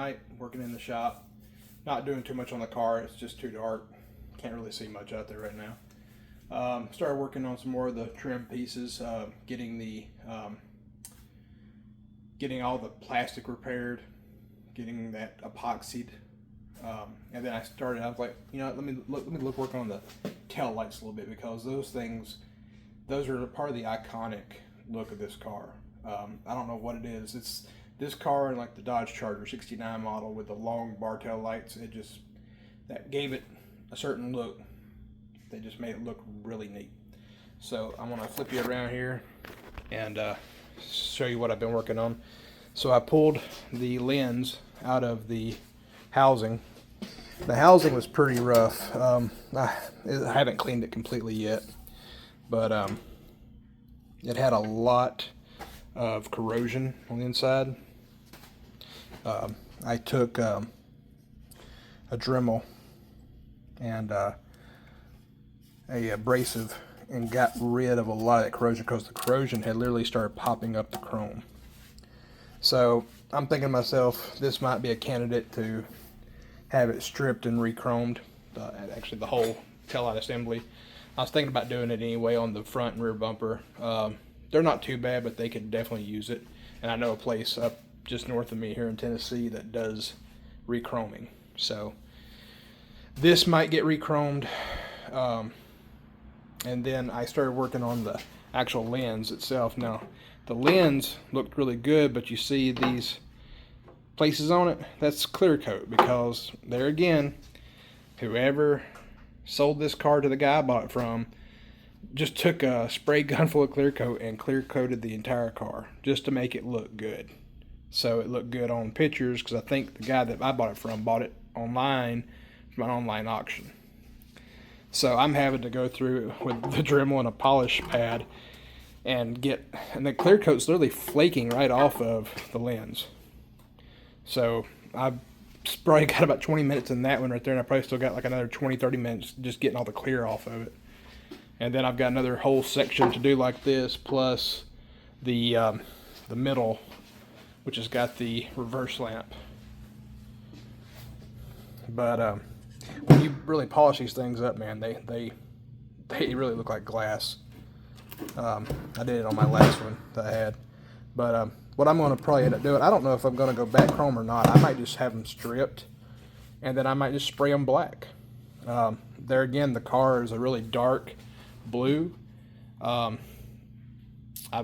night, working in the shop. Not doing too much on the car, it's just too dark. Can't really see much out there right now. Started working on some more of the trim pieces, getting all the plastic repaired, getting that epoxied. And then I was like, you know, let me look work on the tail lights a little bit, because those are part of the iconic look of this car. I don't know what it is. It's this car and like the Dodge Charger 69 model with the long bar tail lights. That gave it a certain look. They just made it look really neat. So I'm gonna flip you around here and show you what I've been working on. So I pulled the lens out of the housing. The housing was pretty rough. I haven't cleaned it completely yet, but it had a lot of corrosion on the inside. I took a Dremel and a abrasive and got rid of a lot of that corrosion, because the corrosion had literally started popping up the chrome. So I'm thinking to myself, this might be a candidate to have it stripped and re-chromed, actually the whole taillight assembly. I was thinking about doing it anyway on the front and rear bumper. They're not too bad, but they could definitely use it. And I know a place up just north of me here in Tennessee that does re-chroming. So this might get re-chromed. And then I started working on the actual lens itself. Now, the lens looked really good, but you see these places on it, that's clear coat, because there again, whoever sold this car to the guy I bought it from just took a spray gun full of clear coat and clear coated the entire car just to make it look good. So it looked good on pictures, because I think the guy that I bought it from bought it online from an online auction. So I'm having to go through with the Dremel and a polish pad and the clear coat's literally flaking right off of the lens. So I probably got about 20 minutes in that one right there, and I probably still got like another 20-30 minutes just getting all the clear off of it. And then I've got another whole section to do like this, plus the middle, which has got the reverse lamp. But when you really polish these things up, man, they really look like glass. I did it on my last one that I had. But what I'm going to probably end up doing, I don't know if I'm going to go back chrome or not. I might just have them stripped, and then I might just spray them black. There again, the car is a really dark blue. I've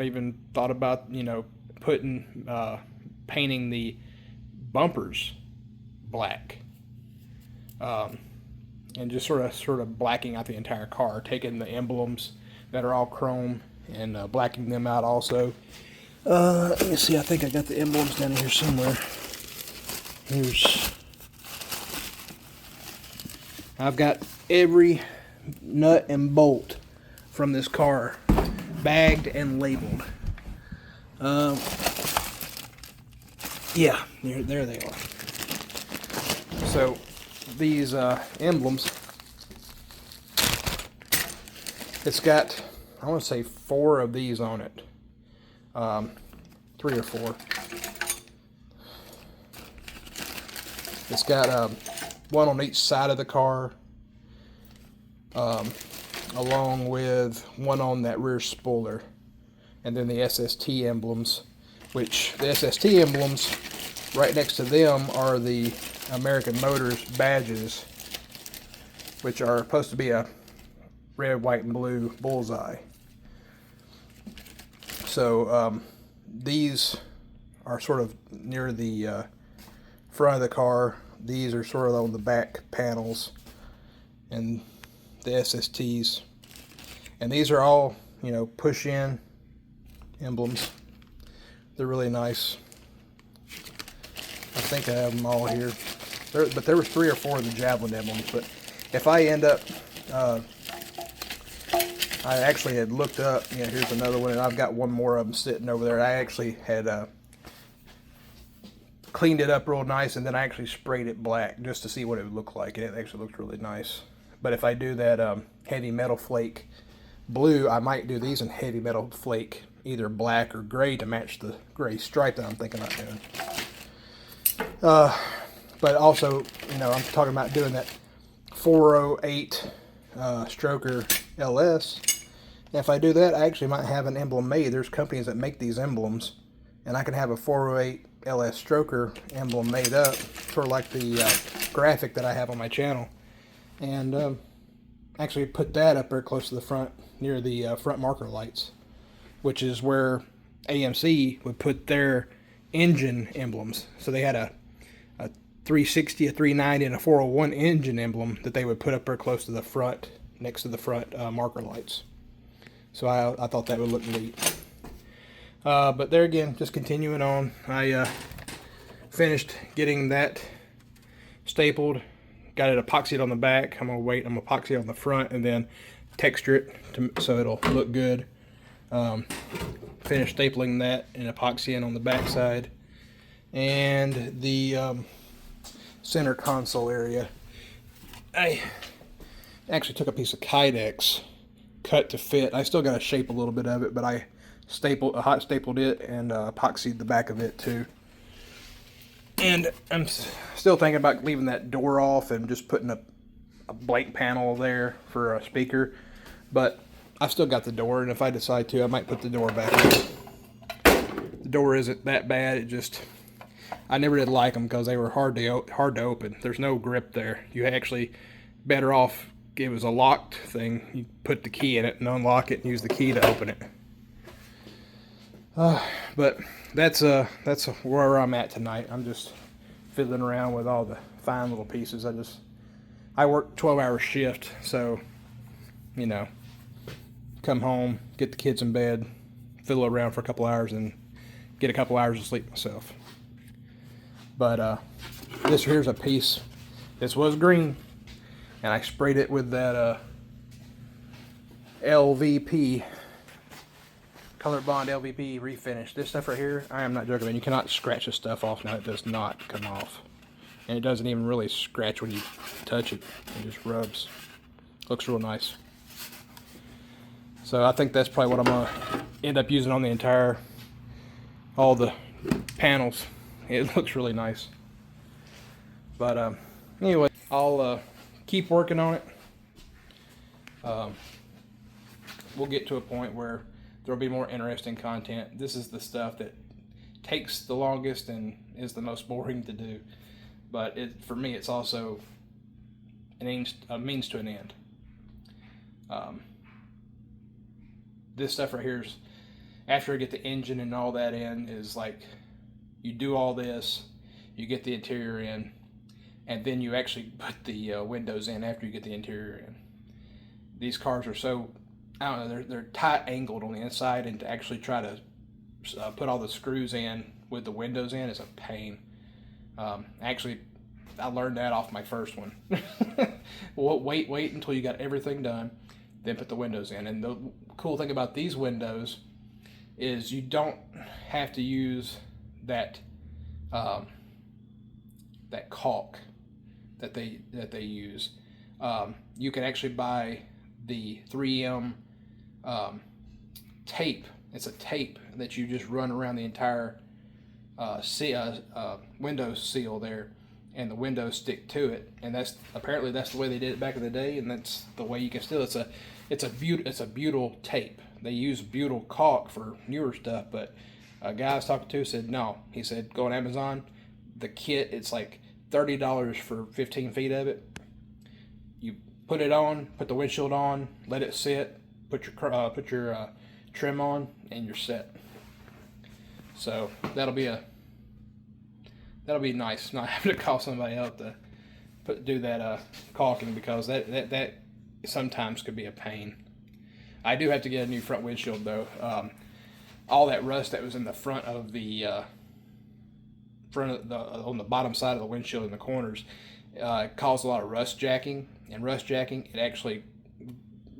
even thought about, you know, painting the bumpers black, and just sort of blacking out the entire car, taking the emblems that are all chrome and blacking them out also. Let me see, I think I got the emblems down here somewhere. I've got every nut and bolt from this car bagged and labeled. Yeah, there they are. So these emblems, it's got, I want to say 4 of these on it. 3 or 4. It's got one on each side of the car, along with one on that rear spoiler, and then the SST emblems, which the SST emblems, right next to them are the American Motors badges, which are supposed to be a red, white, and blue bullseye. So these are sort of near the front of the car. These are sort of on the back panels and the SSTs. And these are all, you know, push-in emblems. They're really nice. I think I have them all here. But there were 3 or 4 of the Javelin emblems. But if I end up... I actually had looked up, you know, here's another one, and I've got one more of them sitting over there. I actually had cleaned it up real nice, and then I actually sprayed it black just to see what it would look like, and it actually looks really nice. But if I do that heavy metal flake blue, I might do these in heavy metal flake, either black or gray, to match the gray stripe that I'm thinking about doing. But also, you know, I'm talking about doing that 408 stroker LS. And if I do that, I actually might have an emblem made. There's companies that make these emblems, and I can have a 408 LS stroker emblem made up, sort of like the graphic that I have on my channel. And actually put that up there close to the front, near the front marker lights, which is where AMC would put their engine emblems. So they had a 360, a 390, and a 401 engine emblem that they would put up there close to the front, next to the front marker lights. So I thought that would look neat. But there again, just continuing on, I finished getting that stapled, got it epoxied on the back. I'm gonna epoxy on the front and then texture it so it'll look good. Finished stapling that and epoxying on the back side. And the center console area, I actually took a piece of Kydex, cut to fit. I still got to shape a little bit of it, but I hot stapled it and epoxied the back of it too. And I'm still thinking about leaving that door off and just putting a blank panel there for a speaker, but I've still got the door, and if I decide to, I might put the door back in. The door isn't that bad. It just, I never did like them because they were hard to open. There's no grip there. You actually better off, it was a locked thing, you put the key in it and unlock it and use the key to open it. But that's where I'm at tonight. I'm just fiddling around with all the fine little pieces. I work 12-hour shift, so, you know, come home, get the kids in bed, fiddle around for a couple hours, and get a couple hours of sleep myself. But this here's a piece. This was green, and I sprayed it with that LVP, Color Bond LVP refinish. This stuff right here, I am not joking, man. You cannot scratch this stuff off now. It does not come off. And it doesn't even really scratch when you touch it. It just rubs. Looks real nice. So I think that's probably what I'm going to end up using on all the panels. It looks really nice. But anyway, I'll keep working on it. We'll get to a point where there'll be more interesting content. This is the stuff that takes the longest and is the most boring to do. But for me, it's also a means to an end. This stuff right here is, after I get the engine and all that in, is like, you do all this, you get the interior in, and then you actually put the windows in after you get the interior in. These cars are so, I don't know, they're tight angled on the inside, and to actually try to put all the screws in with the windows in is a pain. Actually, I learned that off my first one. Well, wait until you got everything done, then put the windows in. And the cool thing about these windows is you don't have to use that that caulk that they use. You can actually buy the 3M tape. It's a tape that you just run around the entire window seal there, and the windows stick to it. And apparently that's the way they did it back in the day, and that's the way you can still. It's a butyl tape. They use butyl caulk for newer stuff, but a guy I was talking to said no. He said go on Amazon. The kit, it's like $30 for 15 feet of it. You put it on, put the windshield on, let it sit, put your trim on, and you're set. So that'll be nice, not having to call somebody out to do that caulking, because that sometimes could be a pain. I do have to get a new front windshield though. All that rust that was in the front of the on the bottom side of the windshield in the corners caused a lot of rust jacking. And rust jacking,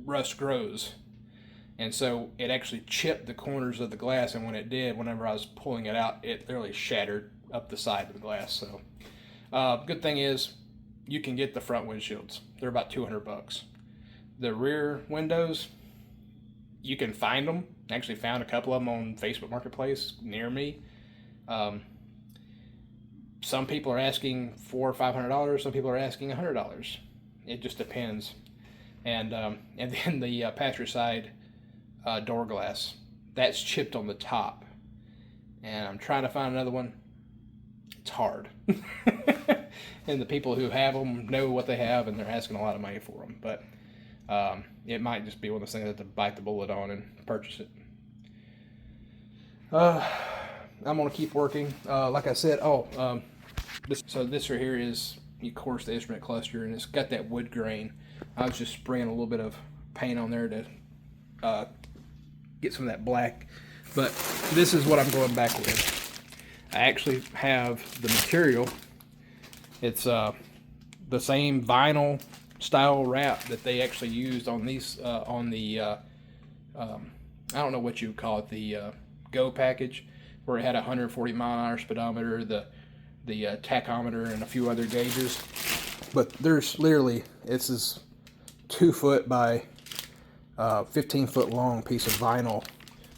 rust grows, and so it actually chipped the corners of the glass. And when it did, whenever I was pulling it out, it literally shattered up the side of the glass. So good thing is you can get the front windshields. They're about $200. The rear windows, you can find them. Actually found a couple of them on Facebook Marketplace near me. some people are asking $400 or $500. Some people are asking $100. It just depends. And then the passenger side door glass, that's chipped on the top. And I'm trying to find another one. It's hard. And the people who have them know what they have, and they're asking a lot of money for them. But it might just be one of those things that to bite the bullet on and purchase it. I'm gonna keep working. Like I said, this right here is, of course, the instrument cluster, and it's got that wood grain. I was just spraying a little bit of paint on there to get some of that black. But this is what I'm going back with. I actually have the material. It's the same vinyl style wrap that they actually used on these on the I don't know what you would call it, the Go package, where it had a 140 mile an hour speedometer, the tachometer, and a few other gauges. But there's literally, this is 2 foot by 15 foot long piece of vinyl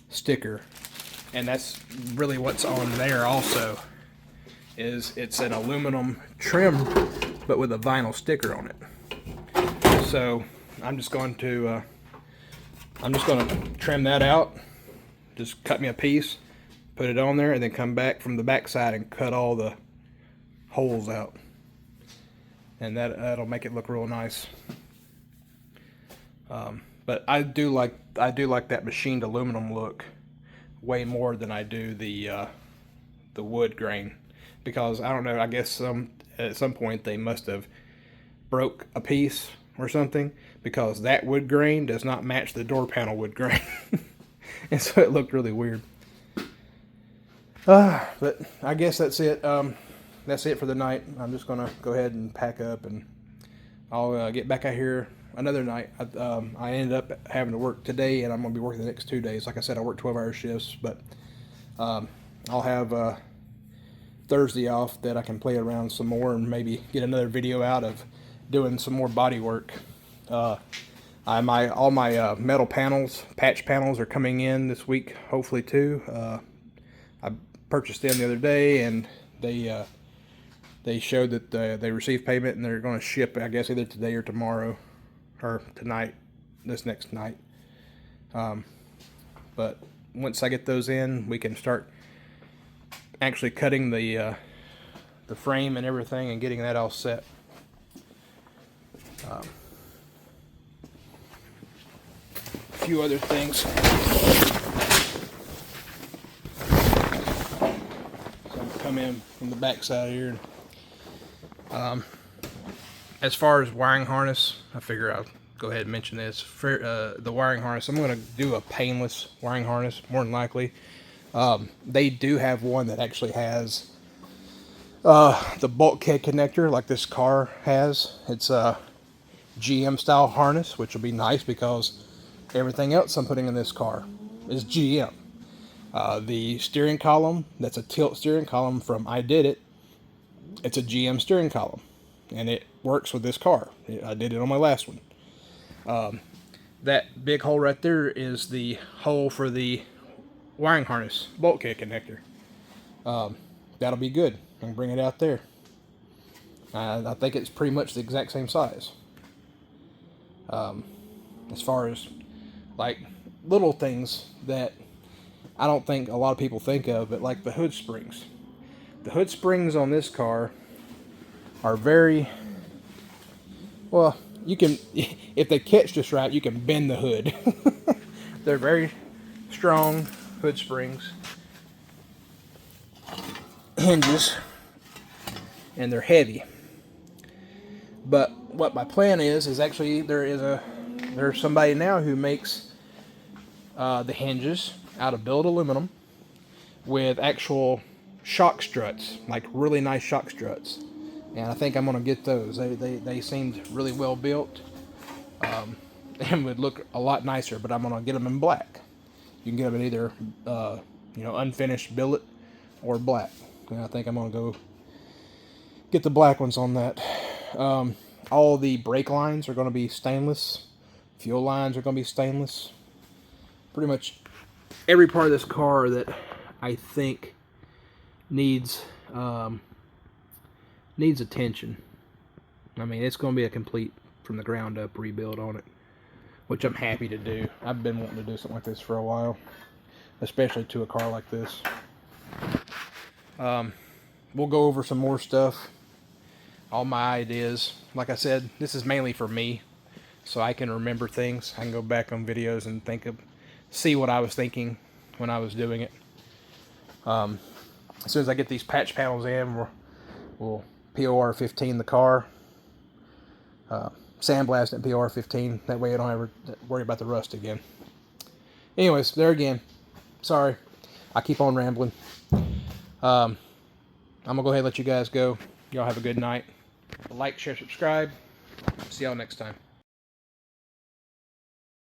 sticker, and that's really what's on there also. Is it's an aluminum trim but with a vinyl sticker on it. So I'm just going to trim that out. Just cut me a piece, put it on there, and then come back from the back side and cut all the holes out. And that'll make it look real nice. But I do like that machined aluminum look way more than I do the wood grain, because I don't know, I guess at some point they must have broke a piece or something, because that wood grain does not match the door panel wood grain. And so it looked really weird. But I guess that's it. That's it for the night. I'm just gonna go ahead and pack up, and I'll get back out here another night. I ended up having to work today, and I'm gonna be working the next 2 days. Like I said, I work 12-hour shifts, but I'll have Thursday off that I can play around some more and maybe get another video out of doing some more body work. All my metal panels, patch panels, are coming in this week, hopefully too. I purchased them the other day, and they showed that they received payment, and they're going to ship, I guess, either today or tomorrow, or tonight, this next night. But once I get those in, we can start actually cutting the frame and everything and getting that all set. Few other things. So I'm come in from the back side here. As far as wiring harness, I figure I'll go ahead and mention this. For the wiring harness, I'm going to do a painless wiring harness, more than likely. They do have one that actually has the bulkhead connector like this car has. It's a GM style harness, which will be nice because everything else I'm putting in this car is GM. The steering column, that's a tilt steering column from I Did It. It's a GM steering column, and it works with this car. I did it on my last one. That big hole right there is the hole for the wiring harness bulkhead connector. That'll be good. I can bring it out there. I think it's pretty much the exact same size. As far as like little things that I don't think a lot of people think of, but like the hood springs. The hood springs on this car are very, well, you can, if they catch just right, you can bend the hood. They're very strong hood springs. Hinges, and they're heavy. But what my plan is actually there's somebody now who makes the hinges out of billet aluminum with actual shock struts, like really nice shock struts. And I think I'm gonna get those. They seemed really well built, and would look a lot nicer. But I'm gonna get them in black. You can get them in either unfinished billet or black. And I think I'm gonna go get the black ones on that. All the brake lines are going to be stainless. Fuel lines are going to be stainless. Pretty much every part of this car that I think needs needs attention. I mean, it's going to be a complete from the ground up rebuild on it, which I'm happy to do. I've been wanting to do something like this for a while, especially to a car like this. We'll go over some more stuff, all my ideas. Like I said, this is mainly for me, so I can remember things. I can go back on videos and see what I was thinking when I was doing it. As soon as I get these patch panels in, we'll POR 15 the car, sandblast it POR 15. That way I don't ever worry about the rust again. Anyways, there again. Sorry, I keep on rambling. I'm gonna go ahead and let you guys go. Y'all have a good night. Like, share, subscribe. See y'all next time.